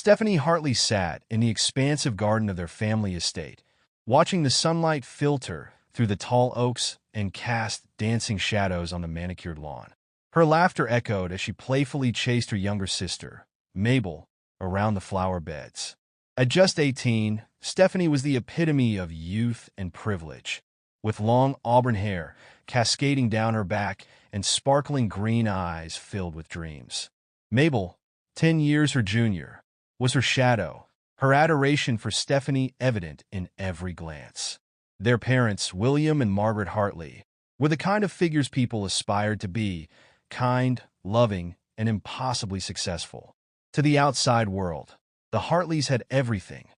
Stephanie Hartley sat in the expansive garden of their family estate, watching the sunlight filter through the tall oaks and cast dancing shadows on the manicured lawn. Her laughter echoed as she playfully chased her younger sister, Mabel, around the flower beds. At just 18, Stephanie was the epitome of youth and privilege, with long auburn hair cascading down her back and sparkling green eyes filled with dreams. Mabel, 10 years her junior, was her shadow, her adoration for Stephanie evident in every glance. Their parents, William and Margaret Hartley, were the kind of figures people aspired to be: kind, loving, and impossibly successful. To the outside world, the Hartleys had everything: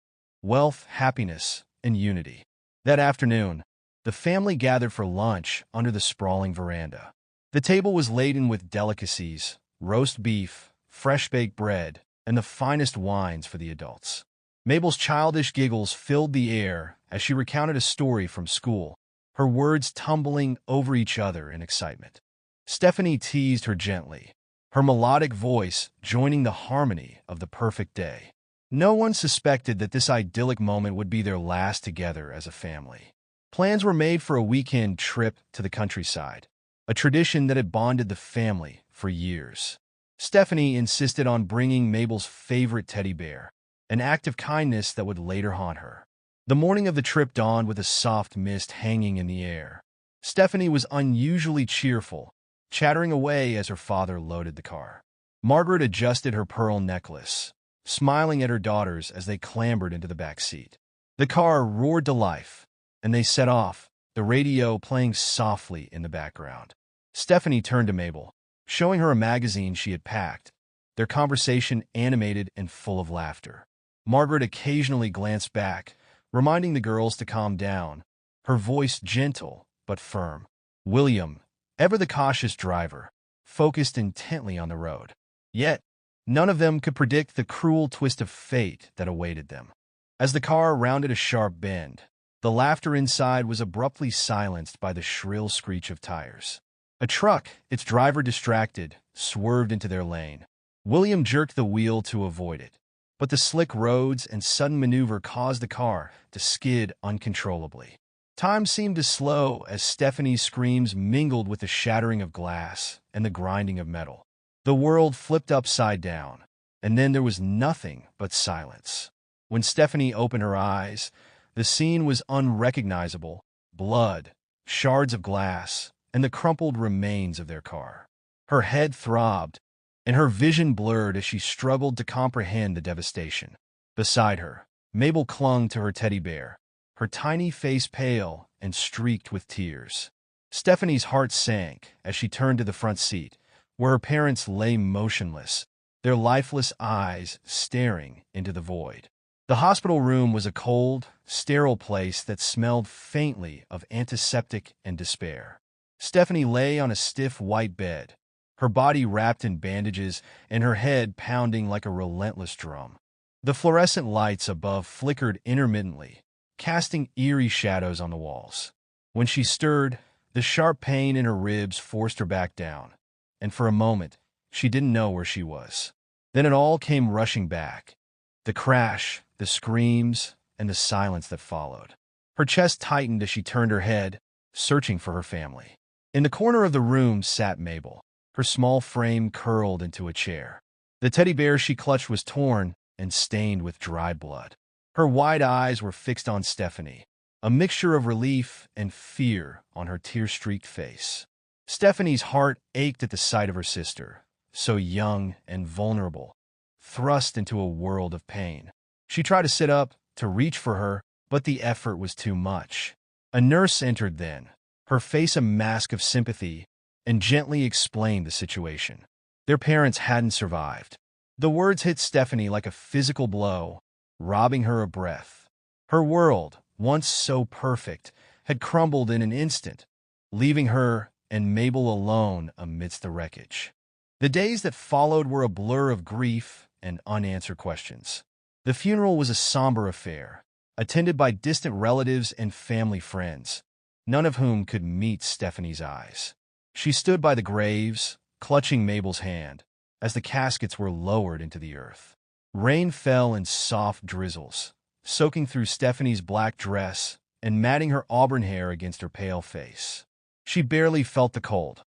wealth, happiness, and unity. That afternoon, the family gathered for lunch under the sprawling veranda. The table was laden with delicacies: roast beef, fresh-baked bread, and the finest wines for the adults. Mabel's childish giggles filled the air as she recounted a story from school, her words tumbling over each other in excitement. Stephanie teased her gently, her melodic voice joining the harmony of the perfect day. No one suspected that this idyllic moment would be their last together as a family. Plans were made for a weekend trip to the countryside, a tradition that had bonded the family for years. Stephanie insisted on bringing Mabel's favorite teddy bear, an act of kindness that would later haunt her. The morning of the trip dawned with a soft mist hanging in the air. Stephanie was unusually cheerful, chattering away as her father loaded the car. Margaret adjusted her pearl necklace, smiling at her daughters as they clambered into the back seat. The car roared to life, and they set off, the radio playing softly in the background. Stephanie turned to Mabel, showing her a magazine she had packed, their conversation animated and full of laughter. Margaret occasionally glanced back, reminding the girls to calm down, her voice gentle but firm. William, ever the cautious driver, focused intently on the road. Yet, none of them could predict the cruel twist of fate that awaited them. As the car rounded a sharp bend, the laughter inside was abruptly silenced by the shrill screech of tires. A truck, its driver distracted, swerved into their lane. William jerked the wheel to avoid it, but the slick roads and sudden maneuver caused the car to skid uncontrollably. Time seemed to slow as Stephanie's screams mingled with the shattering of glass and the grinding of metal. The world flipped upside down, and then there was nothing but silence. When Stephanie opened her eyes, the scene was unrecognizable: blood, shards of glass, and the crumpled remains of their car. Her head throbbed, and her vision blurred as she struggled to comprehend the devastation. Beside her, Mabel clung to her teddy bear, her tiny face pale and streaked with tears. Stephanie's heart sank as she turned to the front seat, where her parents lay motionless, their lifeless eyes staring into the void. The hospital room was a cold, sterile place that smelled faintly of antiseptic and despair. Stephanie lay on a stiff white bed, her body wrapped in bandages and her head pounding like a relentless drum. The fluorescent lights above flickered intermittently, casting eerie shadows on the walls. When she stirred, the sharp pain in her ribs forced her back down, and for a moment, she didn't know where she was. Then it all came rushing back: the crash, the screams, and the silence that followed. Her chest tightened as she turned her head, searching for her family. In the corner of the room sat Mabel, her small frame curled into a chair. The teddy bear she clutched was torn and stained with dried blood. Her wide eyes were fixed on Stephanie, a mixture of relief and fear on her tear-streaked face. Stephanie's heart ached at the sight of her sister, so young and vulnerable, thrust into a world of pain. She tried to sit up, to reach for her, but the effort was too much. A nurse entered then, her face a mask of sympathy, and gently explained the situation. Their parents hadn't survived. The words hit Stephanie like a physical blow, robbing her of breath. Her world, once so perfect, had crumbled in an instant, leaving her and Mabel alone amidst the wreckage. The days that followed were a blur of grief and unanswered questions. The funeral was a somber affair, attended by distant relatives and family friends, none of whom could meet Stephanie's eyes. She stood by the graves, clutching Mabel's hand, as the caskets were lowered into the earth. Rain fell in soft drizzles, soaking through Stephanie's black dress and matting her auburn hair against her pale face. She barely felt the cold.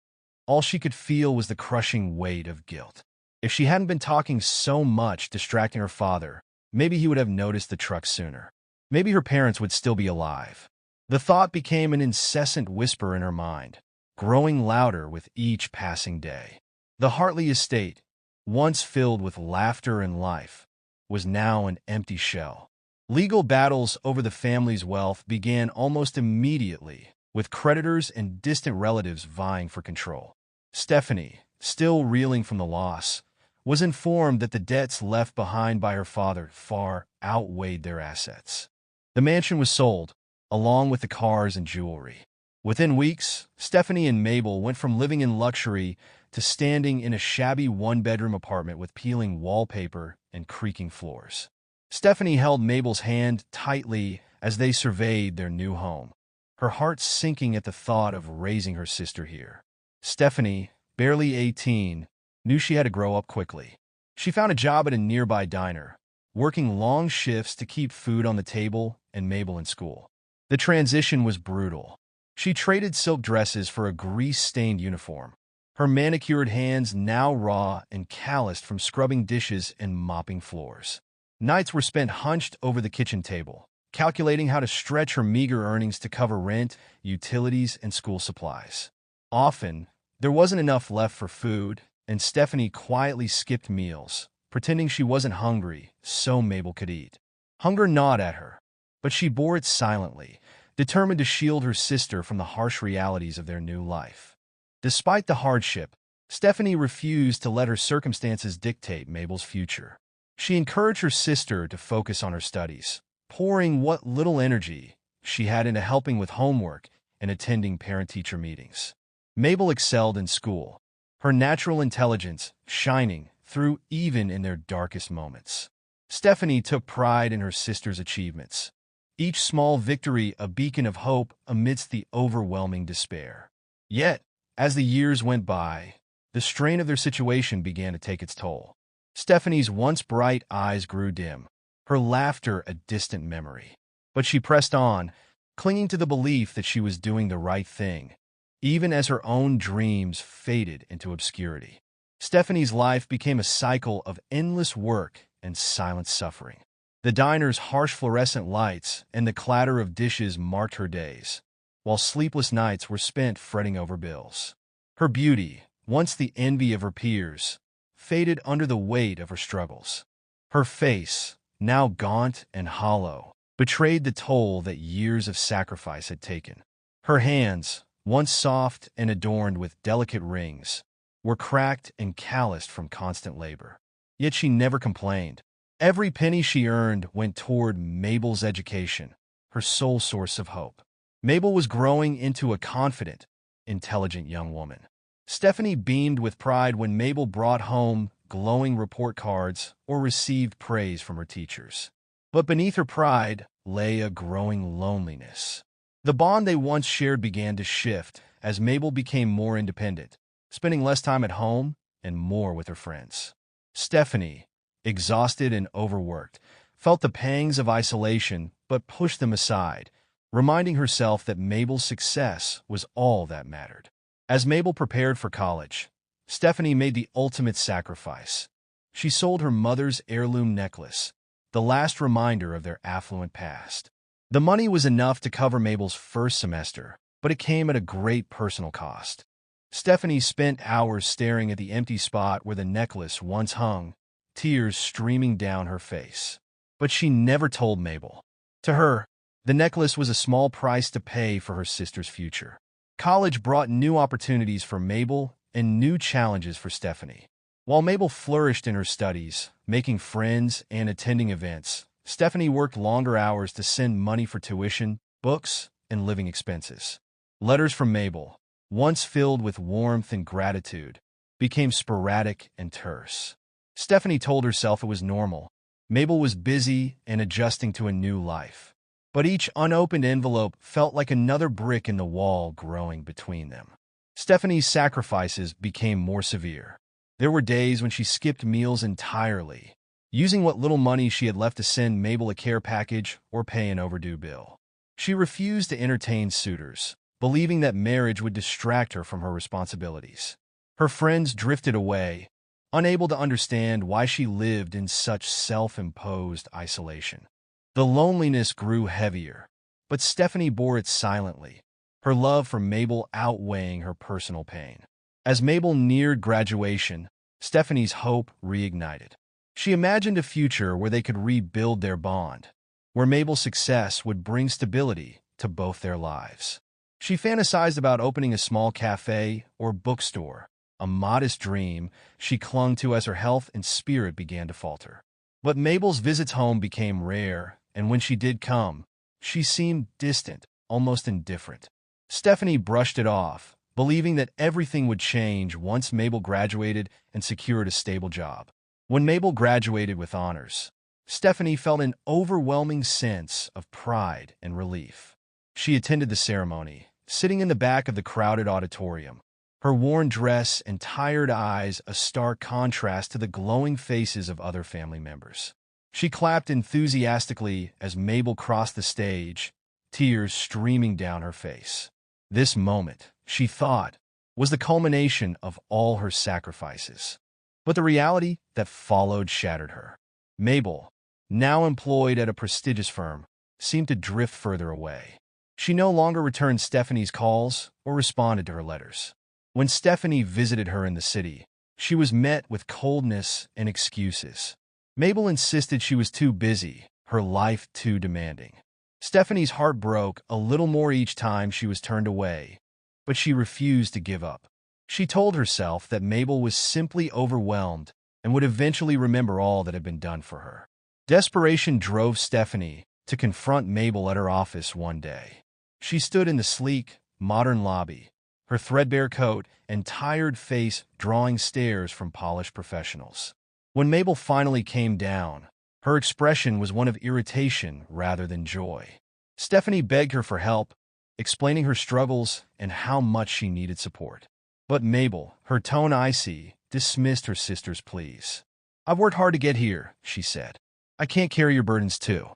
All she could feel was the crushing weight of guilt. If she hadn't been talking so much, distracting her father, maybe he would have noticed the truck sooner. Maybe her parents would still be alive. The thought became an incessant whisper in her mind, growing louder with each passing day. The Hartley estate, once filled with laughter and life, was now an empty shell. Legal battles over the family's wealth began almost immediately, with creditors and distant relatives vying for control. Stephanie, still reeling from the loss, was informed that the debts left behind by her father far outweighed their assets. The mansion was sold, along with the cars and jewelry. Within weeks, Stephanie and Mabel went from living in luxury to standing in a shabby one-bedroom apartment with peeling wallpaper and creaking floors. Stephanie held Mabel's hand tightly as they surveyed their new home, her heart sinking at the thought of raising her sister here. Stephanie, barely 18, knew she had to grow up quickly. She found a job at a nearby diner, working long shifts to keep food on the table and Mabel in school. The transition was brutal. She traded silk dresses for a grease-stained uniform, her manicured hands now raw and calloused from scrubbing dishes and mopping floors. Nights were spent hunched over the kitchen table, calculating how to stretch her meager earnings to cover rent, utilities, and school supplies. Often, there wasn't enough left for food, and Stephanie quietly skipped meals, pretending she wasn't hungry so Mabel could eat. Hunger gnawed at her, but she bore it silently, determined to shield her sister from the harsh realities of their new life. Despite the hardship, Stephanie refused to let her circumstances dictate Mabel's future. She encouraged her sister to focus on her studies, pouring what little energy she had into helping with homework and attending parent-teacher meetings. Mabel excelled in school, her natural intelligence shining through even in their darkest moments. Stephanie took pride in her sister's achievements, each small victory a beacon of hope amidst the overwhelming despair. Yet, as the years went by, the strain of their situation began to take its toll. Stephanie's once bright eyes grew dim, her laughter a distant memory. But she pressed on, clinging to the belief that she was doing the right thing, even as her own dreams faded into obscurity. Stephanie's life became a cycle of endless work and silent suffering. The diner's harsh fluorescent lights and the clatter of dishes marked her days, while sleepless nights were spent fretting over bills. Her beauty, once the envy of her peers, faded under the weight of her struggles. Her face, now gaunt and hollow, betrayed the toll that years of sacrifice had taken. Her hands, once soft and adorned with delicate rings, were cracked and calloused from constant labor. Yet she never complained. Every penny she earned went toward Mabel's education, her sole source of hope. Mabel was growing into a confident, intelligent young woman. Stephanie beamed with pride when Mabel brought home glowing report cards or received praise from her teachers. But beneath her pride lay a growing loneliness. The bond they once shared began to shift as Mabel became more independent, spending less time at home and more with her friends. Stephanie, exhausted and overworked, felt the pangs of isolation but pushed them aside, reminding herself that Mabel's success was all that mattered. As Mabel prepared for college, Stephanie made the ultimate sacrifice. She sold her mother's heirloom necklace, the last reminder of their affluent past. The money was enough to cover Mabel's first semester, but it came at a great personal cost. Stephanie spent hours staring at the empty spot where the necklace once hung, tears streaming down her face. But she never told Mabel. To her, the necklace was a small price to pay for her sister's future. College brought new opportunities for Mabel and new challenges for Stephanie. While Mabel flourished in her studies, making friends and attending events, Stephanie worked longer hours to send money for tuition, books, and living expenses. Letters from Mabel, once filled with warmth and gratitude, became sporadic and terse. Stephanie told herself it was normal. Mabel was busy and adjusting to a new life. But each unopened envelope felt like another brick in the wall growing between them. Stephanie's sacrifices became more severe. There were days when she skipped meals entirely, using what little money she had left to send Mabel a care package or pay an overdue bill. She refused to entertain suitors, believing that marriage would distract her from her responsibilities. Her friends drifted away, unable to understand why she lived in such self-imposed isolation. The loneliness grew heavier, but Stephanie bore it silently, her love for Mabel outweighing her personal pain. As Mabel neared graduation, Stephanie's hope reignited. She imagined a future where they could rebuild their bond, where Mabel's success would bring stability to both their lives. She fantasized about opening a small cafe or bookstore, a modest dream she clung to as her health and spirit began to falter. But Mabel's visits home became rare, and when she did come, she seemed distant, almost indifferent. Stephanie brushed it off, believing that everything would change once Mabel graduated and secured a stable job. When Mabel graduated with honors, Stephanie felt an overwhelming sense of pride and relief. She attended the ceremony, sitting in the back of the crowded auditorium, her worn dress and tired eyes a stark contrast to the glowing faces of other family members. She clapped enthusiastically as Mabel crossed the stage, tears streaming down her face. This moment, she thought, was the culmination of all her sacrifices. But the reality that followed shattered her. Mabel, now employed at a prestigious firm, seemed to drift further away. She no longer returned Stephanie's calls or responded to her letters. When Stephanie visited her in the city, she was met with coldness and excuses. Mabel insisted she was too busy, her life too demanding. Stephanie's heart broke a little more each time she was turned away, but she refused to give up. She told herself that Mabel was simply overwhelmed and would eventually remember all that had been done for her. Desperation drove Stephanie to confront Mabel at her office one day. She stood in the sleek, modern lobby, her threadbare coat and tired face drawing stares from polished professionals. When Mabel finally came down, her expression was one of irritation rather than joy. Stephanie begged her for help, explaining her struggles and how much she needed support. But Mabel, her tone icy, dismissed her sister's pleas. "I've worked hard to get here," she said. "I can't carry your burdens too."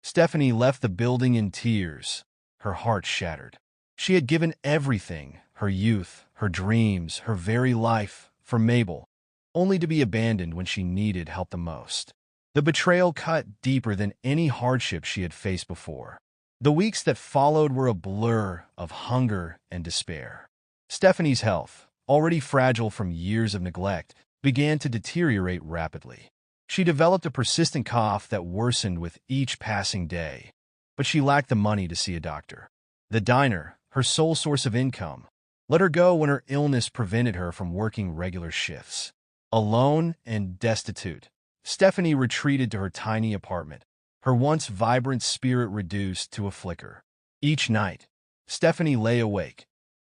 Stephanie left the building in tears, her heart shattered. She had given everything, her youth, her dreams, her very life, for Mabel, only to be abandoned when she needed help the most. The betrayal cut deeper than any hardship she had faced before. The weeks that followed were a blur of hunger and despair. Stephanie's health, already fragile from years of neglect, began to deteriorate rapidly. She developed a persistent cough that worsened with each passing day, but she lacked the money to see a doctor. The diner, her sole source of income, let her go when her illness prevented her from working regular shifts. Alone and destitute, Stephanie retreated to her tiny apartment, her once vibrant spirit reduced to a flicker. Each night, Stephanie lay awake,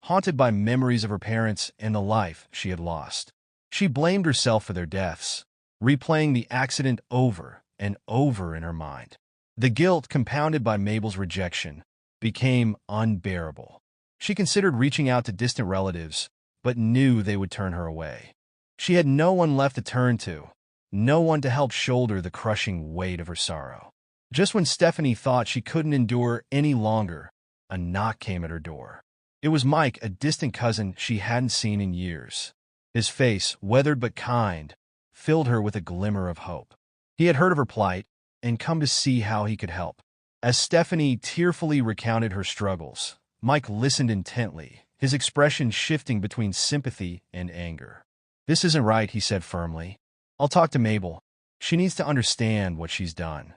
haunted by memories of her parents and the life she had lost. She blamed herself for their deaths, replaying the accident over and over in her mind. The guilt, compounded by Mabel's rejection, became unbearable. She considered reaching out to distant relatives, but knew they would turn her away. She had no one left to turn to, no one to help shoulder the crushing weight of her sorrow. Just when Stephanie thought she couldn't endure any longer, a knock came at her door. It was Mike, a distant cousin she hadn't seen in years. His face, weathered but kind, filled her with a glimmer of hope. He had heard of her plight and come to see how he could help. As Stephanie tearfully recounted her struggles, Mike listened intently, his expression shifting between sympathy and anger. "This isn't right," he said firmly. "I'll talk to Mabel. She needs to understand what she's done."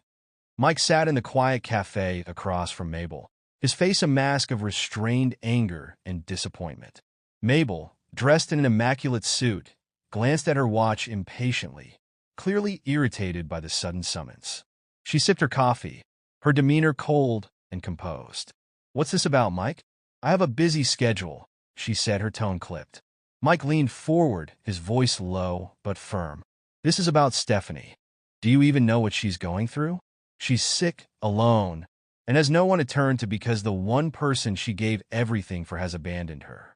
Mike sat in the quiet cafe across from Mabel, his face a mask of restrained anger and disappointment. Mabel, dressed in an immaculate suit, glanced at her watch impatiently, clearly irritated by the sudden summons. She sipped her coffee, her demeanor cold and composed. "What's this about, Mike?" "I have a busy schedule," she said, her tone clipped. Mike leaned forward, his voice low but firm. "This is about Stephanie. Do you even know what she's going through? She's sick, alone, and has no one to turn to because the one person she gave everything for has abandoned her."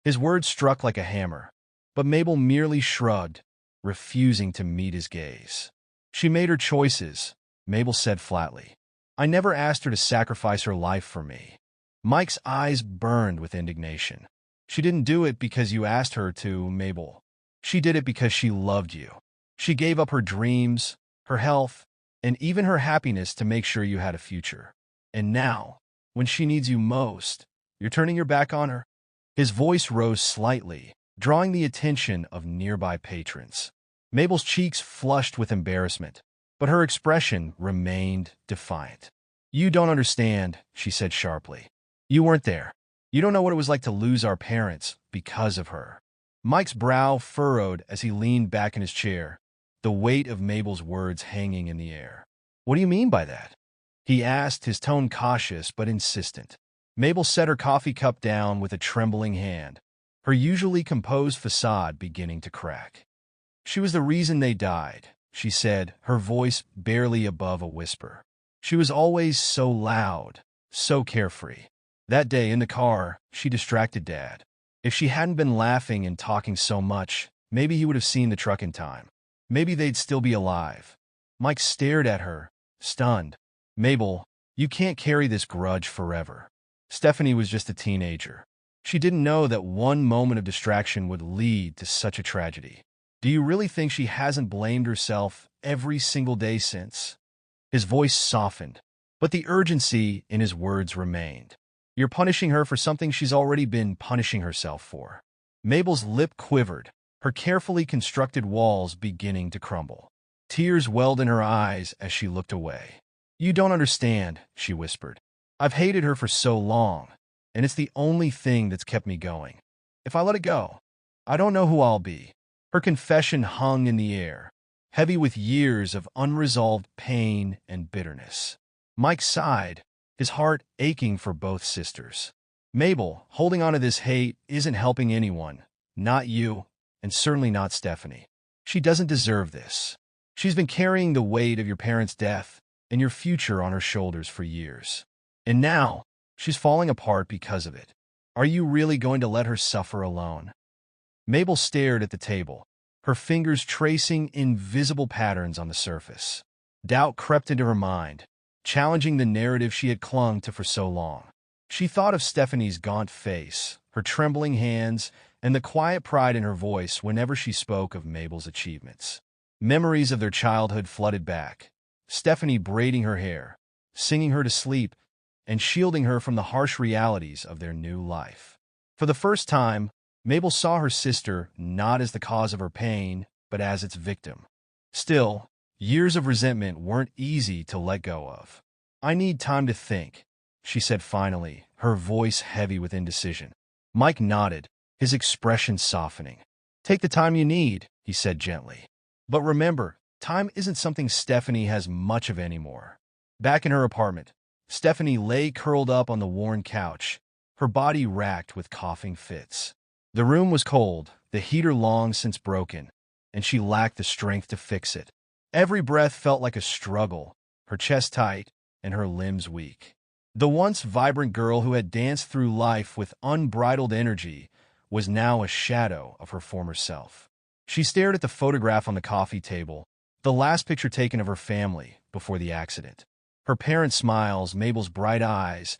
His words struck like a hammer, but Mabel merely shrugged, refusing to meet his gaze. She made her choices, Mabel said flatly. I never asked her to sacrifice her life for me. Mike's eyes burned with indignation. She didn't do it because you asked her to, Mabel. She did it because she loved you. She gave up her dreams, her health, and even her happiness to make sure you had a future. And now, when she needs you most, you're turning your back on her? His voice rose slightly, drawing the attention of nearby patrons. Mabel's cheeks flushed with embarrassment, but her expression remained defiant. You don't understand, she said sharply. You weren't there. You don't know what it was like to lose our parents because of her. Mike's brow furrowed as he leaned back in his chair, the weight of Mabel's words hanging in the air. What do you mean by that? He asked, his tone cautious but insistent. Mabel set her coffee cup down with a trembling hand, her usually composed facade beginning to crack. She was the reason they died, she said, her voice barely above a whisper. She was always so loud, so carefree. That day in the car, she distracted Dad. If she hadn't been laughing and talking so much, maybe he would have seen the truck in time. Maybe they'd still be alive. Mike stared at her, stunned. Mabel, you can't carry this grudge forever. Stephanie was just a teenager. She didn't know that one moment of distraction would lead to such a tragedy. Do you really think she hasn't blamed herself every single day since? His voice softened, but the urgency in his words remained. You're punishing her for something she's already been punishing herself for. Mabel's lip quivered, her carefully constructed walls beginning to crumble. Tears welled in her eyes as she looked away. You don't understand, she whispered. I've hated her for so long, and it's the only thing that's kept me going. If I let it go, I don't know who I'll be. Her confession hung in the air, heavy with years of unresolved pain and bitterness. Mike sighed, his heart aching for both sisters. Mabel, holding on to this hate isn't helping anyone, not you, and certainly not Stephanie. She doesn't deserve this. She's been carrying the weight of your parents' death and your future on her shoulders for years. And now, she's falling apart because of it. Are you really going to let her suffer alone? Mabel stared at the table, her fingers tracing invisible patterns on the surface. Doubt crept into her mind, challenging the narrative she had clung to for so long. She thought of Stephanie's gaunt face, her trembling hands, and the quiet pride in her voice whenever she spoke of Mabel's achievements. Memories of their childhood flooded back, Stephanie braiding her hair, singing her to sleep, and shielding her from the harsh realities of their new life. For the first time, Mabel saw her sister not as the cause of her pain, but as its victim. Still, years of resentment weren't easy to let go of. I need time to think, she said finally, her voice heavy with indecision. Mike nodded, his expression softening. Take the time you need, he said gently. But remember, time isn't something Stephanie has much of anymore. Back in her apartment, Stephanie lay curled up on the worn couch, her body racked with coughing fits. The room was cold, the heater long since broken, and she lacked the strength to fix it. Every breath felt like a struggle, her chest tight and her limbs weak. The once vibrant girl who had danced through life with unbridled energy was now a shadow of her former self. She stared at the photograph on the coffee table, the last picture taken of her family before the accident. Her parents' smiles, Mabel's bright eyes,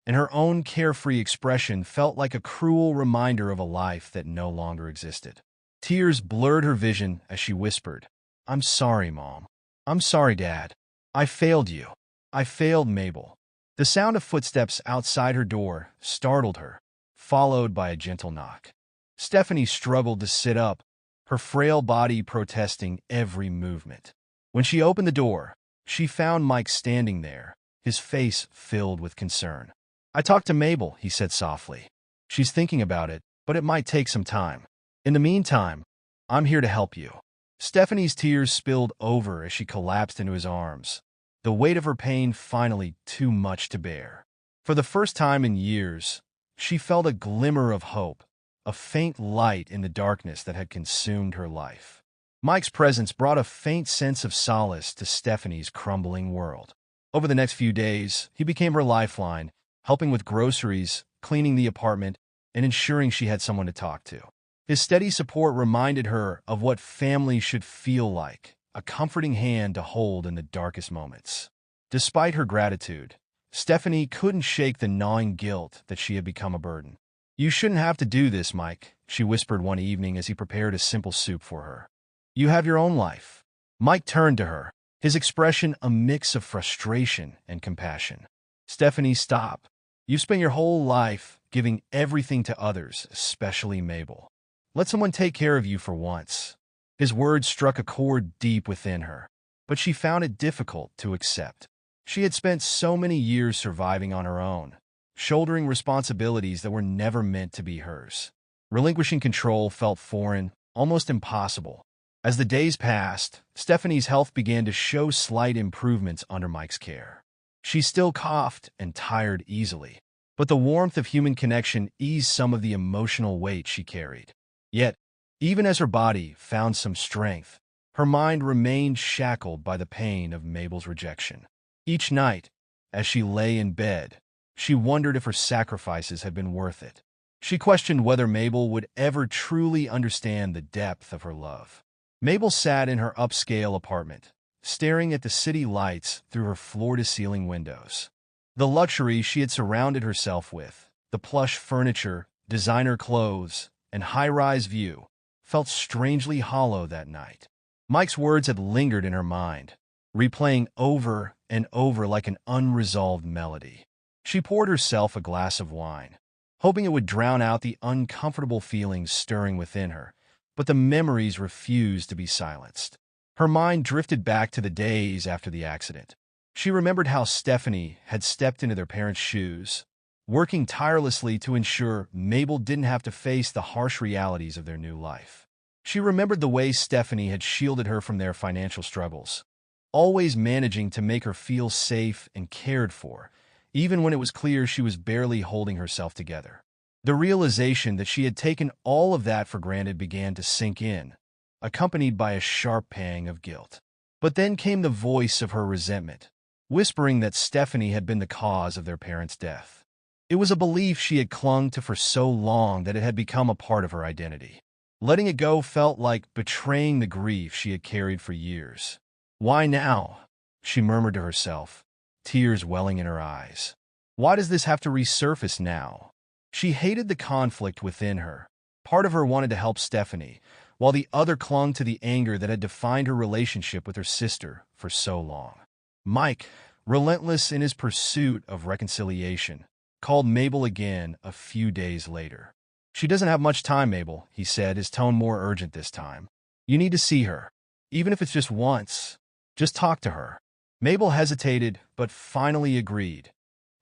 and her own carefree expression felt like a cruel reminder of a life that no longer existed. Tears blurred her vision as she whispered, I'm sorry, Mom. I'm sorry, Dad. I failed you. I failed Mabel. The sound of footsteps outside her door startled her, followed by a gentle knock. Stephanie struggled to sit up, her frail body protesting every movement. When she opened the door, she found Mike standing there, his face filled with concern. I talked to Mabel, he said softly. She's thinking about it, but it might take some time. In the meantime, I'm here to help you. Stephanie's tears spilled over as she collapsed into his arms, the weight of her pain finally too much to bear. For the first time in years, she felt a glimmer of hope, a faint light in the darkness that had consumed her life. Mike's presence brought a faint sense of solace to Stephanie's crumbling world. Over the next few days, he became her lifeline, helping with groceries, cleaning the apartment, and ensuring she had someone to talk to. His steady support reminded her of what family should feel like, a comforting hand to hold in the darkest moments. Despite her gratitude, Stephanie couldn't shake the gnawing guilt that she had become a burden. "You shouldn't have to do this, Mike," she whispered one evening as he prepared a simple soup for her. "You have your own life." Mike turned to her, his expression a mix of frustration and compassion. "Stephanie, stop. You've spent your whole life giving everything to others, especially Mabel. Let someone take care of you for once." His words struck a chord deep within her, but she found it difficult to accept. She had spent so many years surviving on her own, shouldering responsibilities that were never meant to be hers. Relinquishing control felt foreign, almost impossible. As the days passed, Stephanie's health began to show slight improvements under Mike's care. She still coughed and tired easily, but the warmth of human connection eased some of the emotional weight she carried. Yet, even as her body found some strength, her mind remained shackled by the pain of Mabel's rejection. Each night, as she lay in bed, she wondered if her sacrifices had been worth it. She questioned whether Mabel would ever truly understand the depth of her love. Mabel sat in her upscale apartment, staring at the city lights through her floor-to-ceiling windows. The luxury she had surrounded herself with, the plush furniture, designer clothes, and high-rise view, felt strangely hollow that night. Mike's words had lingered in her mind, replaying over and over like an unresolved melody. She poured herself a glass of wine, hoping it would drown out the uncomfortable feelings stirring within her, but the memories refused to be silenced. Her mind drifted back to the days after the accident. She remembered how Stephanie had stepped into their parents' shoes, working tirelessly to ensure Mabel didn't have to face the harsh realities of their new life. She remembered the way Stephanie had shielded her from their financial struggles, always managing to make her feel safe and cared for, even when it was clear she was barely holding herself together. The realization that she had taken all of that for granted began to sink in, accompanied by a sharp pang of guilt. But then came the voice of her resentment, whispering that Stephanie had been the cause of their parents' death. It was a belief she had clung to for so long that it had become a part of her identity. Letting it go felt like betraying the grief she had carried for years. "Why now?" she murmured to herself, tears welling in her eyes. "Why does this have to resurface now?" She hated the conflict within her. Part of her wanted to help Stephanie, while the other clung to the anger that had defined her relationship with her sister for so long. Mike, relentless in his pursuit of reconciliation, called Mabel again a few days later. "She doesn't have much time, Mabel," he said, his tone more urgent this time. "You need to see her, even if it's just once. Just talk to her." Mabel hesitated, but finally agreed,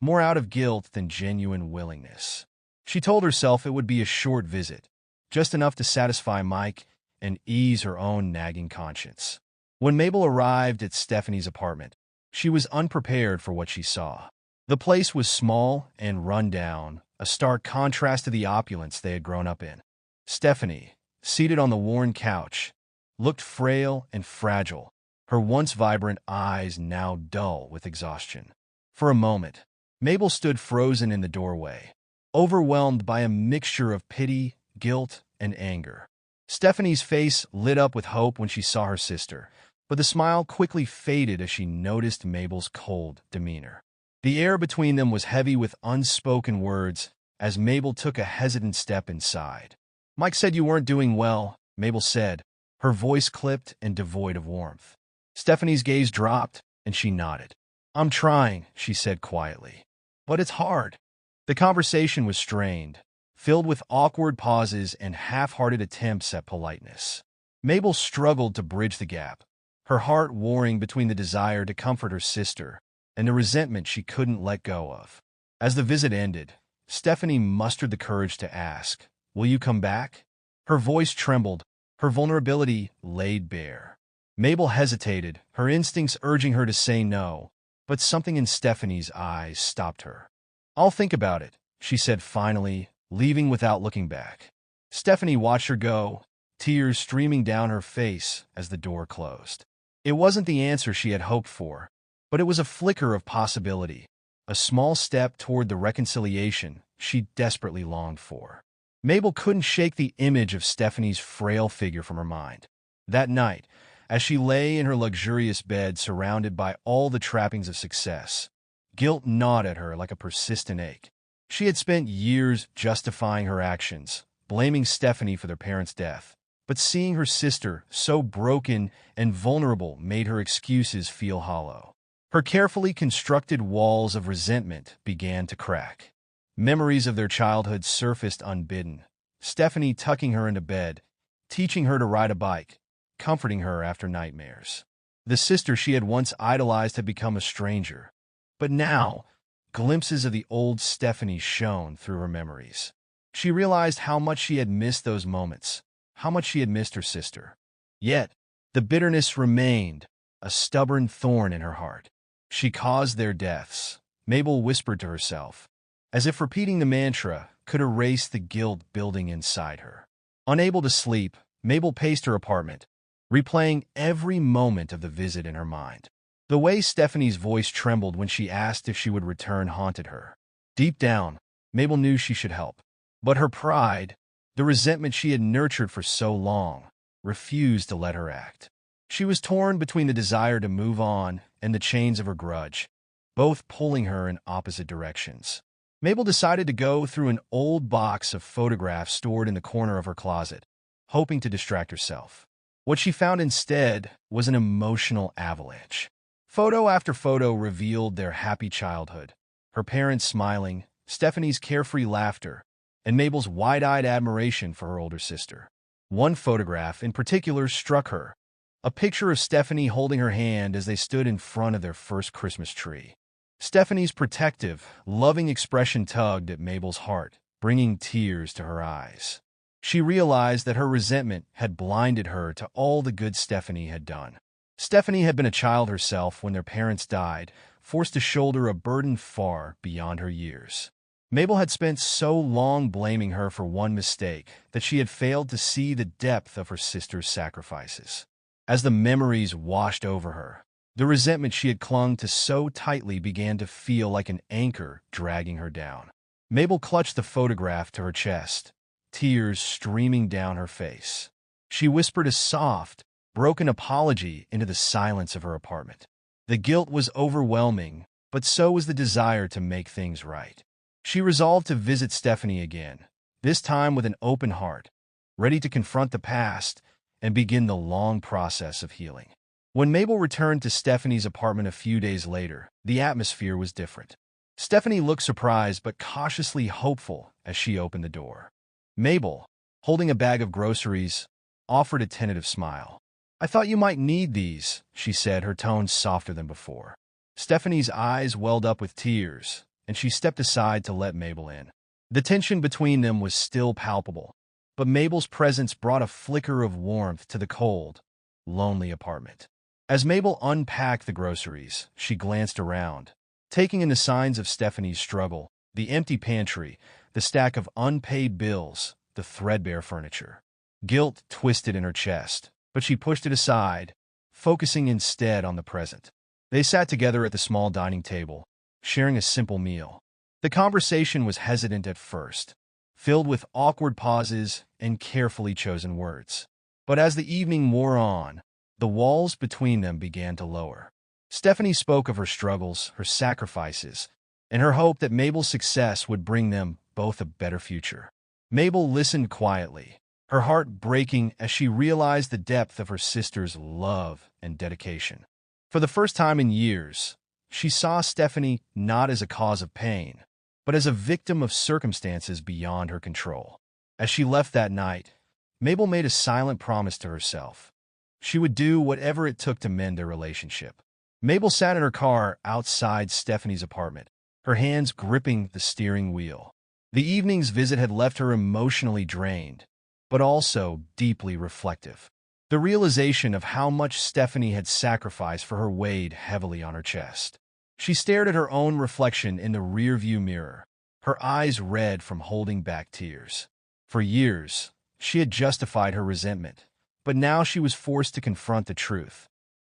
more out of guilt than genuine willingness. She told herself it would be a short visit, just enough to satisfy Mike and ease her own nagging conscience. When Mabel arrived at Stephanie's apartment, she was unprepared for what she saw. The place was small and run down, a stark contrast to the opulence they had grown up in. Stephanie, seated on the worn couch, looked frail and fragile, her once vibrant eyes now dull with exhaustion. For a moment, Mabel stood frozen in the doorway, overwhelmed by a mixture of pity, guilt, and anger. Stephanie's face lit up with hope when she saw her sister, but the smile quickly faded as she noticed Mabel's cold demeanor. The air between them was heavy with unspoken words as Mabel took a hesitant step inside. "Mike said you weren't doing well," Mabel said, her voice clipped and devoid of warmth. Stephanie's gaze dropped, and she nodded. "I'm trying," she said quietly. "But it's hard." The conversation was strained, filled with awkward pauses and half-hearted attempts at politeness. Mabel struggled to bridge the gap, her heart warring between the desire to comfort her sister and the resentment she couldn't let go of. As the visit ended, Stephanie mustered the courage to ask, "Will you come back?" Her voice trembled, her vulnerability laid bare. Mabel hesitated, her instincts urging her to say no, but something in Stephanie's eyes stopped her. "I'll think about it," she said finally, leaving without looking back. Stephanie watched her go, tears streaming down her face as the door closed. It wasn't the answer she had hoped for, but it was a flicker of possibility, a small step toward the reconciliation she desperately longed for. Mabel couldn't shake the image of Stephanie's frail figure from her mind. That night, As she lay in her luxurious bed surrounded by all the trappings of success, guilt gnawed at her like a persistent ache. She had spent years justifying her actions, blaming Stephanie for their parents' death. But seeing her sister so broken and vulnerable made her excuses feel hollow. Her carefully constructed walls of resentment began to crack. Memories of their childhood surfaced unbidden. Stephanie tucking her into bed, teaching her to ride a bike, comforting her after nightmares. The sister she had once idolized had become a stranger. But now, glimpses of the old Stephanie shone through her memories. She realized how much she had missed those moments, how much she had missed her sister. Yet, the bitterness remained, a stubborn thorn in her heart. She caused their deaths, Mabel whispered to herself, as if repeating the mantra could erase the guilt building inside her. Unable to sleep, Mabel paced her apartment, replaying every moment of the visit in her mind. The way Stephanie's voice trembled when she asked if she would return haunted her. Deep down, Mabel knew she should help. But her pride, the resentment she had nurtured for so long, refused to let her act. She was torn between the desire to move on and the chains of her grudge, both pulling her in opposite directions. Mabel decided to go through an old box of photographs stored in the corner of her closet, hoping to distract herself. What she found instead was an emotional avalanche. Photo after photo revealed their happy childhood, her parents smiling, Stephanie's carefree laughter, and Mabel's wide-eyed admiration for her older sister. One photograph in particular struck her, a picture of Stephanie holding her hand as they stood in front of their first Christmas tree. Stephanie's protective, loving expression tugged at Mabel's heart, bringing tears to her eyes. She realized that her resentment had blinded her to all the good Stephanie had done. Stephanie had been a child herself when their parents died, forced to shoulder a burden far beyond her years. Mabel had spent so long blaming her for one mistake that she had failed to see the depth of her sister's sacrifices. As the memories washed over her, the resentment she had clung to so tightly began to feel like an anchor dragging her down. Mabel clutched the photograph to her chest, tears streaming down her face. She whispered a soft, broken apology into the silence of her apartment. The guilt was overwhelming, but so was the desire to make things right. She resolved to visit Stephanie again, this time with an open heart, ready to confront the past and begin the long process of healing. When Mabel returned to Stephanie's apartment a few days later, the atmosphere was different. Stephanie looked surprised but cautiously hopeful as she opened the door. Mabel, holding a bag of groceries, offered a tentative smile. "I thought you might need these," she said, her tone softer than before. Stephanie's eyes welled up with tears, and she stepped aside to let Mabel in. The tension between them was still palpable, but Mabel's presence brought a flicker of warmth to the cold, lonely apartment. As Mabel unpacked the groceries, she glanced around, taking in the signs of Stephanie's struggle, the empty pantry, the stack of unpaid bills, the threadbare furniture. Guilt twisted in her chest, but she pushed it aside, focusing instead on the present. They sat together at the small dining table, sharing a simple meal. The conversation was hesitant at first, filled with awkward pauses and carefully chosen words. But as the evening wore on, the walls between them began to lower. Stephanie spoke of her struggles, her sacrifices, and her hope that Mabel's success would bring them both a better future. Mabel listened quietly, her heart breaking as she realized the depth of her sister's love and dedication. For the first time in years, she saw Stephanie not as a cause of pain, but as a victim of circumstances beyond her control. As she left that night, Mabel made a silent promise to herself. She would do whatever it took to mend their relationship. Mabel sat in her car outside Stephanie's apartment, her hands gripping the steering wheel. The evening's visit had left her emotionally drained, but also deeply reflective. The realization of how much Stephanie had sacrificed for her weighed heavily on her chest. She stared at her own reflection in the rearview mirror, her eyes red from holding back tears. For years, she had justified her resentment, but now she was forced to confront the truth.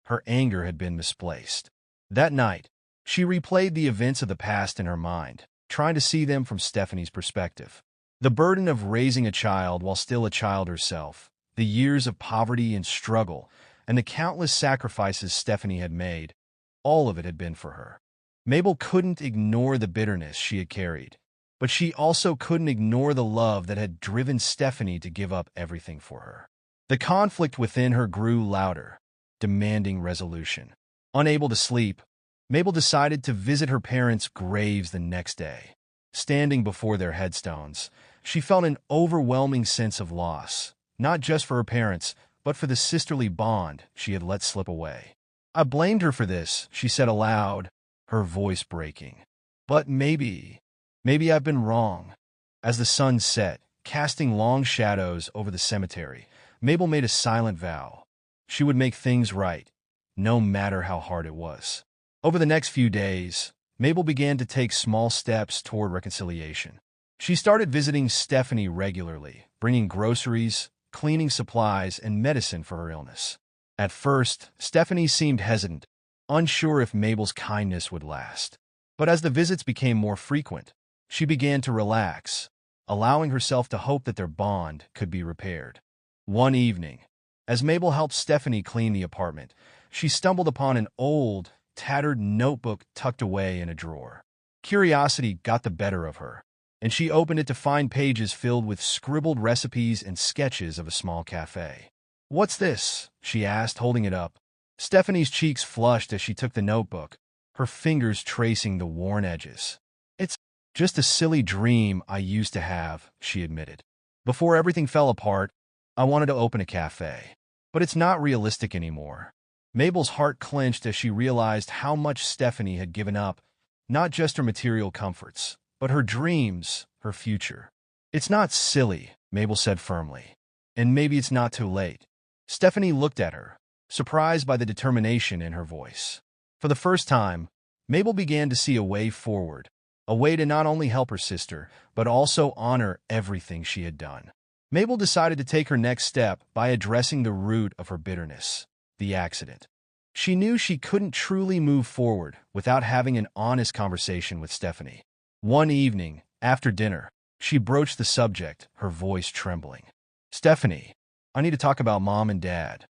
Her anger had been misplaced. That night, she replayed the events of the past in her mind, trying to see them from Stephanie's perspective. The burden of raising a child while still a child herself, the years of poverty and struggle, and the countless sacrifices Stephanie had made, all of it had been for her. Mabel couldn't ignore the bitterness she had carried, but she also couldn't ignore the love that had driven Stephanie to give up everything for her. The conflict within her grew louder, demanding resolution. Unable to sleep, Mabel decided to visit her parents' graves the next day. Standing before their headstones, she felt an overwhelming sense of loss, not just for her parents, but for the sisterly bond she had let slip away. "I blamed her for this," she said aloud, her voice breaking. "But maybe I've been wrong." As the sun set, casting long shadows over the cemetery, Mabel made a silent vow. She would make things right, no matter how hard it was. Over the next few days, Mabel began to take small steps toward reconciliation. She started visiting Stephanie regularly, bringing groceries, cleaning supplies, and medicine for her illness. At first, Stephanie seemed hesitant, unsure if Mabel's kindness would last. But as the visits became more frequent, she began to relax, allowing herself to hope that their bond could be repaired. One evening, as Mabel helped Stephanie clean the apartment, she stumbled upon an old, tattered notebook tucked away in a drawer. Curiosity got the better of her, and she opened it to find pages filled with scribbled recipes and sketches of a small cafe. "What's this?" she asked, holding it up. Stephanie's cheeks flushed as she took the notebook, her fingers tracing the worn edges. "It's just a silly dream I used to have," she admitted. "Before everything fell apart, I wanted to open a cafe. But it's not realistic anymore." Mabel's heart clenched as she realized how much Stephanie had given up, not just her material comforts, but her dreams, her future. "It's not silly," Mabel said firmly. "And maybe it's not too late." Stephanie looked at her, surprised by the determination in her voice. For the first time, Mabel began to see a way forward, a way to not only help her sister, but also honor everything she had done. Mabel decided to take her next step by addressing the root of her bitterness, the accident. She knew she couldn't truly move forward without having an honest conversation with Stephanie. One evening, after dinner, she broached the subject, her voice trembling. "Stephanie, I need to talk about Mom and Dad."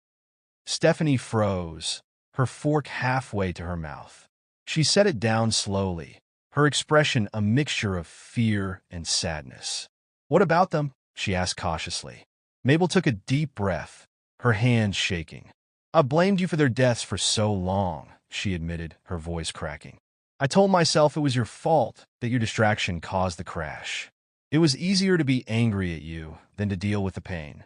Stephanie froze, her fork halfway to her mouth. She set it down slowly, her expression a mixture of fear and sadness. "What about them?" she asked cautiously. Mabel took a deep breath, her hands shaking. "I blamed you for their deaths for so long," she admitted, her voice cracking. "I told myself it was your fault, that your distraction caused the crash. It was easier to be angry at you than to deal with the pain."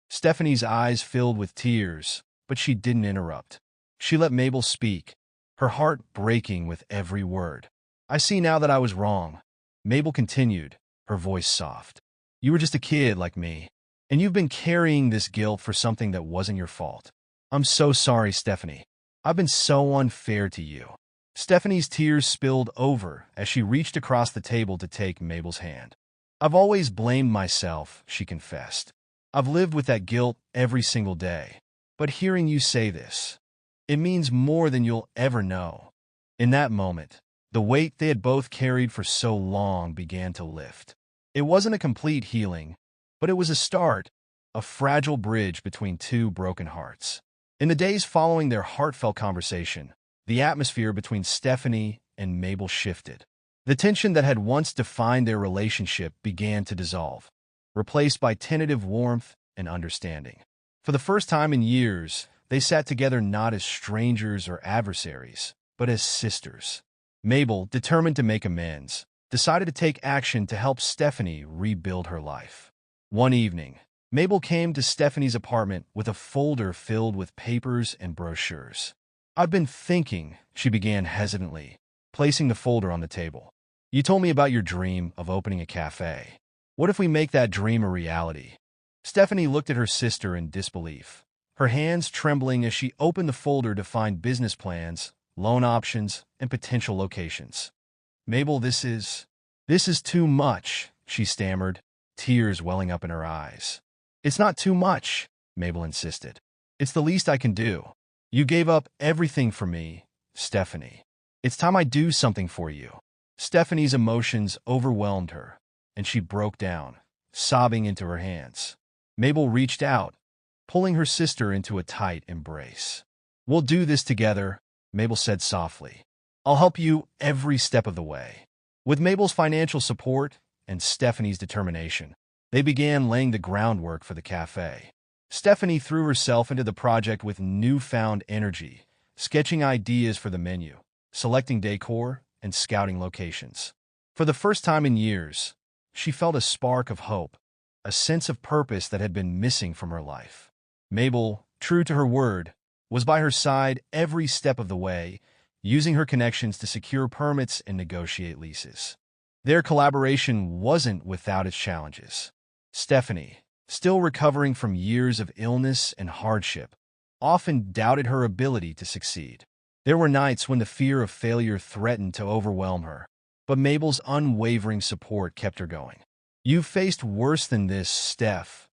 Stephanie's eyes filled with tears, but she didn't interrupt. She let Mabel speak, her heart breaking with every word. "I see now that I was wrong," Mabel continued, her voice soft. "You were just a kid like me, and you've been carrying this guilt for something that wasn't your fault. I'm so sorry, Stephanie. I've been so unfair to you." Stephanie's tears spilled over as she reached across the table to take Mabel's hand. "I've always blamed myself," she confessed. "I've lived with that guilt every single day. But hearing you say this, it means more than you'll ever know." In that moment, the weight they had both carried for so long began to lift. It wasn't a complete healing, but it was a start, a fragile bridge between two broken hearts. In the days following their heartfelt conversation, the atmosphere between Stephanie and Mabel shifted. The tension that had once defined their relationship began to dissolve, replaced by tentative warmth and understanding. For the first time in years, they sat together not as strangers or adversaries, but as sisters. Mabel, determined to make amends, decided to take action to help Stephanie rebuild her life. One evening, Mabel came to Stephanie's apartment with a folder filled with papers and brochures. "I've been thinking," she began hesitantly, placing the folder on the table. "You told me about your dream of opening a cafe. What if we make that dream a reality?" Stephanie looked at her sister in disbelief, her hands trembling as she opened the folder to find business plans, loan options, and potential locations. "Mabel, this is too much," she stammered, tears welling up in her eyes. "It's not too much," Mabel insisted. "It's the least I can do. You gave up everything for me, Stephanie. It's time I do something for you." Stephanie's emotions overwhelmed her, and she broke down, sobbing into her hands. Mabel reached out, pulling her sister into a tight embrace. "We'll do this together," Mabel said softly. "I'll help you every step of the way." With Mabel's financial support and Stephanie's determination, they began laying the groundwork for the cafe. Stephanie threw herself into the project with newfound energy, sketching ideas for the menu, selecting decor, and scouting locations. For the first time in years, she felt a spark of hope, a sense of purpose that had been missing from her life. Mabel, true to her word, was by her side every step of the way, using her connections to secure permits and negotiate leases. Their collaboration wasn't without its challenges. Stephanie, still recovering from years of illness and hardship, often doubted her ability to succeed. There were nights when the fear of failure threatened to overwhelm her, but Mabel's unwavering support kept her going. "You've faced worse than this, Steph,"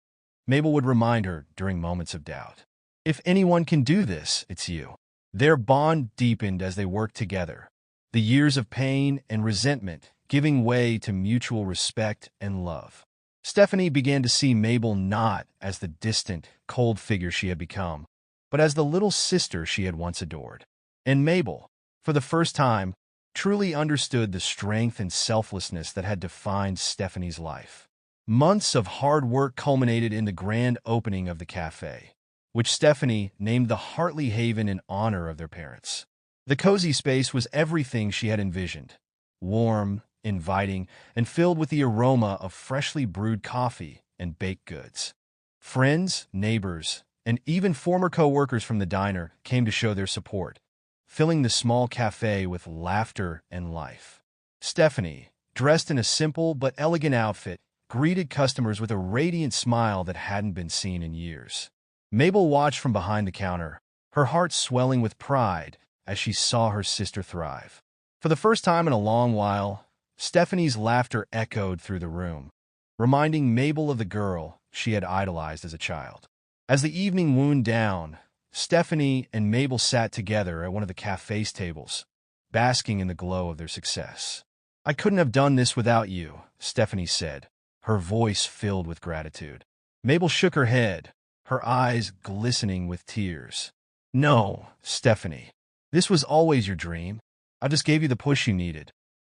Mabel would remind her during moments of doubt. "If anyone can do this, it's you." Their bond deepened as they worked together, the years of pain and resentment giving way to mutual respect and love. Stephanie began to see Mabel not as the distant, cold figure she had become, but as the little sister she had once adored. And Mabel, for the first time, truly understood the strength and selflessness that had defined Stephanie's life. Months of hard work culminated in the grand opening of the cafe, which Stephanie named the Hartley Haven in honor of their parents. The cozy space was everything she had envisioned: warm, inviting, and filled with the aroma of freshly brewed coffee and baked goods. Friends, neighbors, and even former co-workers from the diner came to show their support, filling the small cafe with laughter and life. Stephanie, dressed in a simple but elegant outfit, greeted customers with a radiant smile that hadn't been seen in years. Mabel watched from behind the counter, her heart swelling with pride as she saw her sister thrive. For the first time in a long while, Stephanie's laughter echoed through the room, reminding Mabel of the girl she had idolized as a child. As the evening wound down, Stephanie and Mabel sat together at one of the cafe's tables, basking in the glow of their success. "I couldn't have done this without you," Stephanie said, her voice filled with gratitude. Mabel shook her head, her eyes glistening with tears. "No, Stephanie. This was always your dream. I just gave you the push you needed."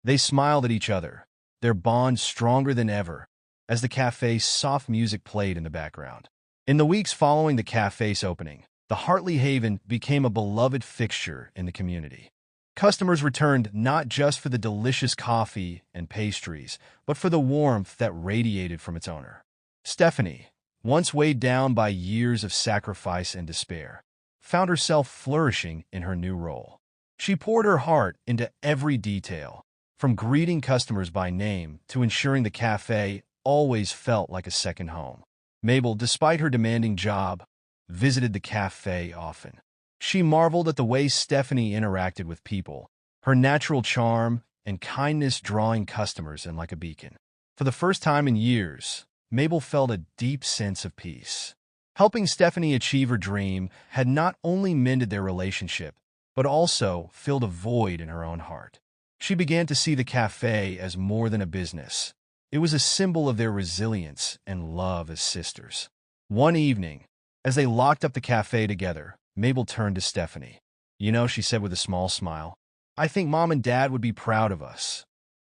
They smiled at each other, their bond stronger than ever, as the cafe's soft music played in the background. In the weeks following the cafe's opening, the Hartley Haven became a beloved fixture in the community. Customers returned not just for the delicious coffee and pastries, but for the warmth that radiated from its owner. Stephanie, once weighed down by years of sacrifice and despair, found herself flourishing in her new role. She poured her heart into every detail, from greeting customers by name to ensuring the cafe always felt like a second home. Mabel, despite her demanding job, visited the cafe often. She marveled at the way Stephanie interacted with people, her natural charm and kindness drawing customers in like a beacon. For the first time in years, Mabel felt a deep sense of peace. Helping Stephanie achieve her dream had not only mended their relationship, but also filled a void in her own heart. She began to see the cafe as more than a business. It was a symbol of their resilience and love as sisters. One evening, as they locked up the cafe together, Mabel turned to Stephanie. "You know," she said with a small smile, "I think Mom and Dad would be proud of us."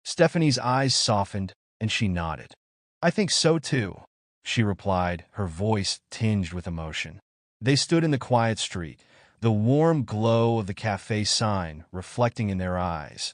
Stephanie's eyes softened, and she nodded. "I think so too," she replied, her voice tinged with emotion. They stood in the quiet street, the warm glow of the cafe sign reflecting in their eyes,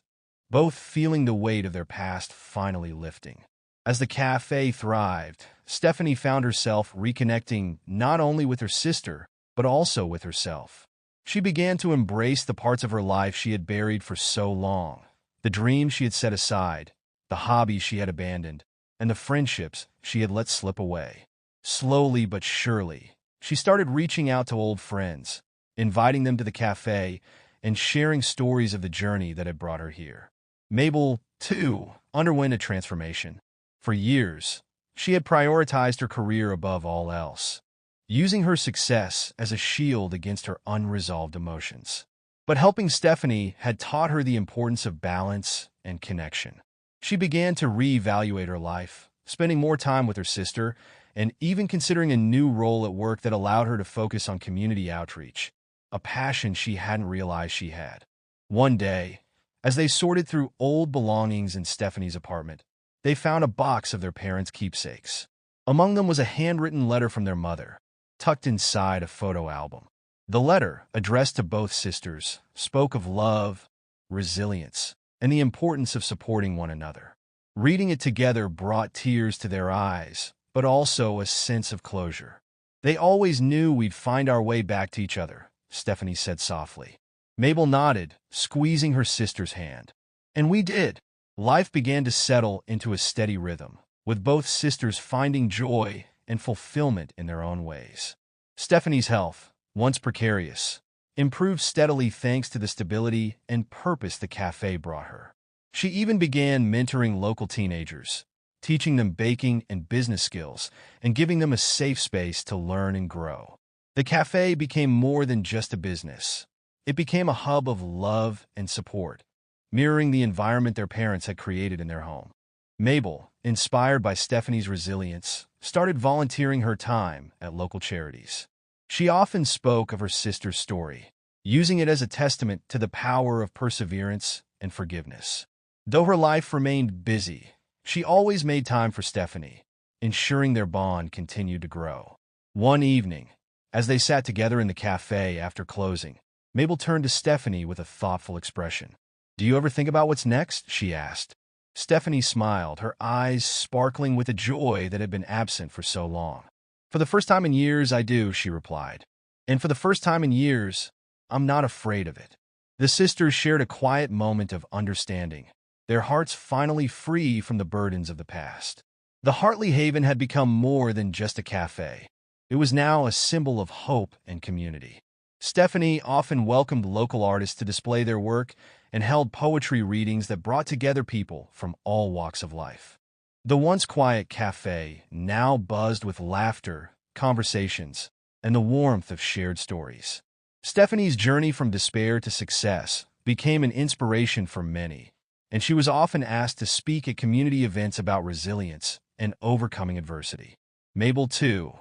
both feeling the weight of their past finally lifting. As the cafe thrived, Stephanie found herself reconnecting not only with her sister, but also with herself. She began to embrace the parts of her life she had buried for so long, the dreams she had set aside, the hobbies she had abandoned, and the friendships she had let slip away. Slowly but surely, she started reaching out to old friends, inviting them to the cafe, and sharing stories of the journey that had brought her here. Mabel, too, underwent a transformation. For years, she had prioritized her career above all else, using her success as a shield against her unresolved emotions. But helping Stephanie had taught her the importance of balance and connection. She began to reevaluate her life, spending more time with her sister and even considering a new role at work that allowed her to focus on community outreach, a passion she hadn't realized she had. One day, as they sorted through old belongings in Stephanie's apartment, they found a box of their parents' keepsakes. Among them was a handwritten letter from their mother, tucked inside a photo album. The letter, addressed to both sisters, spoke of love, resilience, and the importance of supporting one another. Reading it together brought tears to their eyes, but also a sense of closure. "They always knew we'd find our way back to each other," Stephanie said softly. Mabel nodded, squeezing her sister's hand. "And we did." Life began to settle into a steady rhythm, with both sisters finding joy and fulfillment in their own ways. Stephanie's health, once precarious, improved steadily thanks to the stability and purpose the cafe brought her. She even began mentoring local teenagers, teaching them baking and business skills, and giving them a safe space to learn and grow. The cafe became more than just a business. It became a hub of love and support, mirroring the environment their parents had created in their home. Mabel, inspired by Stephanie's resilience, started volunteering her time at local charities. She often spoke of her sister's story, using it as a testament to the power of perseverance and forgiveness. Though her life remained busy, she always made time for Stephanie, ensuring their bond continued to grow. One evening, as they sat together in the cafe after closing, Mabel turned to Stephanie with a thoughtful expression. "Do you ever think about what's next?" she asked. Stephanie smiled, her eyes sparkling with a joy that had been absent for so long. "For the first time in years, I do," she replied. "And for the first time in years, I'm not afraid of it." The sisters shared a quiet moment of understanding, their hearts finally free from the burdens of the past. The Hartley Haven had become more than just a cafe. It was now a symbol of hope and community. Stephanie often welcomed local artists to display their work and held poetry readings that brought together people from all walks of life. The once quiet cafe now buzzed with laughter, conversations, and the warmth of shared stories. Stephanie's journey from despair to success became an inspiration for many, and she was often asked to speak at community events about resilience and overcoming adversity. Mabel, too,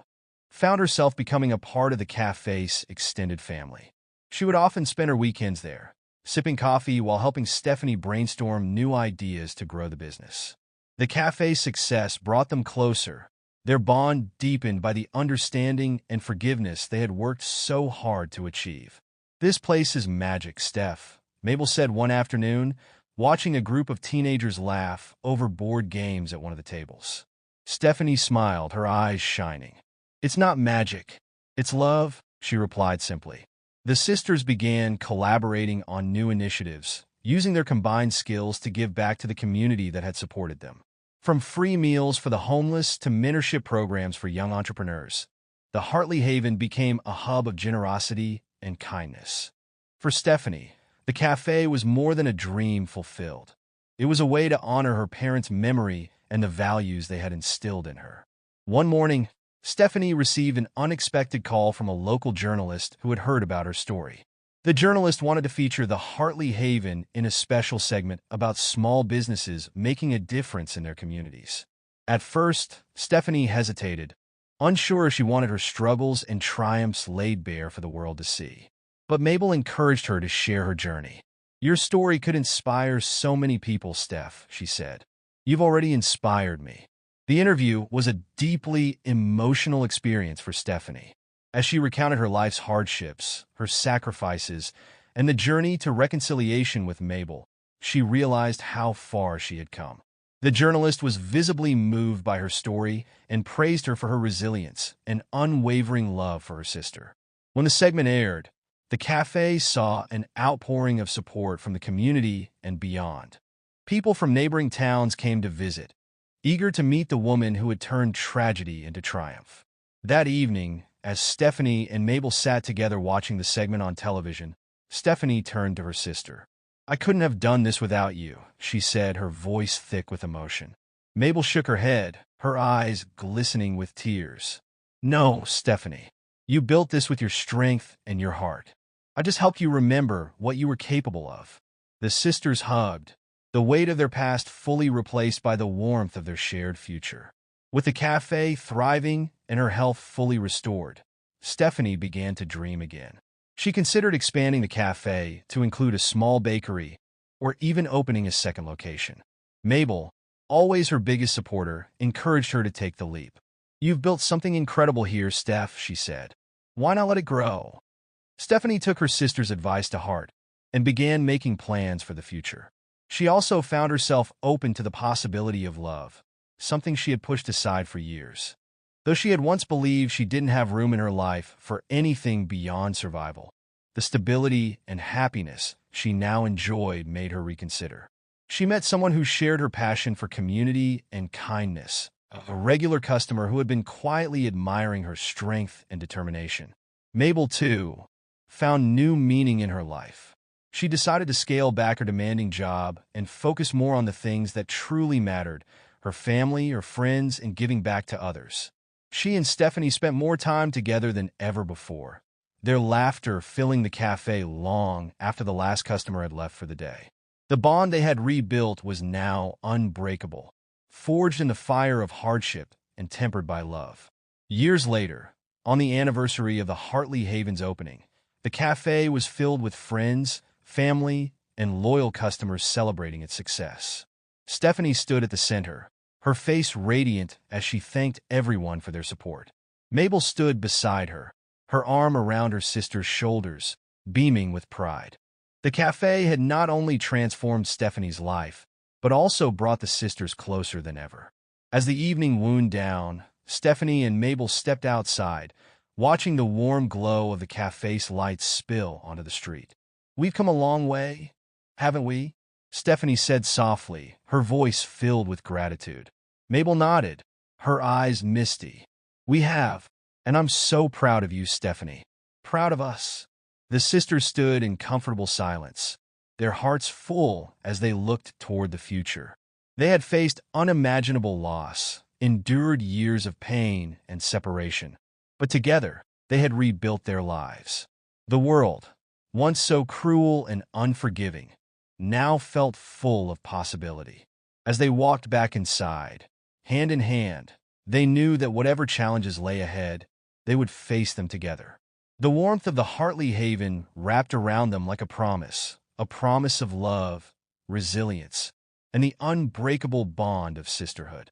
found herself becoming a part of the cafe's extended family. She would often spend her weekends there, sipping coffee while helping Stephanie brainstorm new ideas to grow the business. The cafe's success brought them closer, their bond deepened by the understanding and forgiveness they had worked so hard to achieve. "This place is magic, Steph," Mabel said one afternoon, watching a group of teenagers laugh over board games at one of the tables. Stephanie smiled, her eyes shining. "It's not magic, it's love," she replied simply. The sisters began collaborating on new initiatives, using their combined skills to give back to the community that had supported them. From free meals for the homeless to mentorship programs for young entrepreneurs, the Hartley Haven became a hub of generosity and kindness. For Stephanie, the cafe was more than a dream fulfilled. It was a way to honor her parents' memory and the values they had instilled in her. One morning, Stephanie received an unexpected call from a local journalist who had heard about her story. The journalist wanted to feature the Hartley Haven in a special segment about small businesses making a difference in their communities. At first, Stephanie hesitated, unsure if she wanted her struggles and triumphs laid bare for the world to see. But Mabel encouraged her to share her journey. "Your story could inspire so many people, Steph," she said. "You've already inspired me." The interview was a deeply emotional experience for Stephanie. As she recounted her life's hardships, her sacrifices, and the journey to reconciliation with Mabel, she realized how far she had come. The journalist was visibly moved by her story and praised her for her resilience and unwavering love for her sister. When the segment aired, the cafe saw an outpouring of support from the community and beyond. People from neighboring towns came to visit, eager to meet the woman who had turned tragedy into triumph. That evening, as Stephanie and Mabel sat together watching the segment on television, Stephanie turned to her sister. "I couldn't have done this without you," she said, her voice thick with emotion. Mabel shook her head, her eyes glistening with tears. "No, Stephanie. You built this with your strength and your heart. I just helped you remember what you were capable of." The sisters hugged, the weight of their past fully replaced by the warmth of their shared future. With the cafe thriving and her health fully restored, Stephanie began to dream again. She considered expanding the cafe to include a small bakery or even opening a second location. Mabel, always her biggest supporter, encouraged her to take the leap. "You've built something incredible here, Steph," she said. "Why not let it grow?" Stephanie took her sister's advice to heart and began making plans for the future. She also found herself open to the possibility of love, something she had pushed aside for years. Though she had once believed she didn't have room in her life for anything beyond survival, the stability and happiness she now enjoyed made her reconsider. She met someone who shared her passion for community and kindness, a regular customer who had been quietly admiring her strength and determination. Mabel, too, found new meaning in her life. She decided to scale back her demanding job and focus more on the things that truly mattered: her family, her friends, and giving back to others. She and Stephanie spent more time together than ever before, their laughter filling the cafe long after the last customer had left for the day. The bond they had rebuilt was now unbreakable, forged in the fire of hardship and tempered by love. Years later, on the anniversary of the Hartley Havens opening, the cafe was filled with friends, family, and loyal customers celebrating its success. Stephanie stood at the center, her face radiant as she thanked everyone for their support. Mabel stood beside her, her arm around her sister's shoulders, beaming with pride. The cafe had not only transformed Stephanie's life, but also brought the sisters closer than ever. As the evening wound down, Stephanie and Mabel stepped outside, watching the warm glow of the cafe's lights spill onto the street. "We've come a long way, haven't we?" Stephanie said softly, her voice filled with gratitude. Mabel nodded, her eyes misty. "We have, and I'm so proud of you, Stephanie. Proud of us." The sisters stood in comfortable silence, their hearts full as they looked toward the future. They had faced unimaginable loss, endured years of pain and separation, but together they had rebuilt their lives. The world, once so cruel and unforgiving, now felt full of possibility. As they walked back inside, hand in hand, they knew that whatever challenges lay ahead, they would face them together. The warmth of the Hartley Haven wrapped around them like a promise of love, resilience, and the unbreakable bond of sisterhood.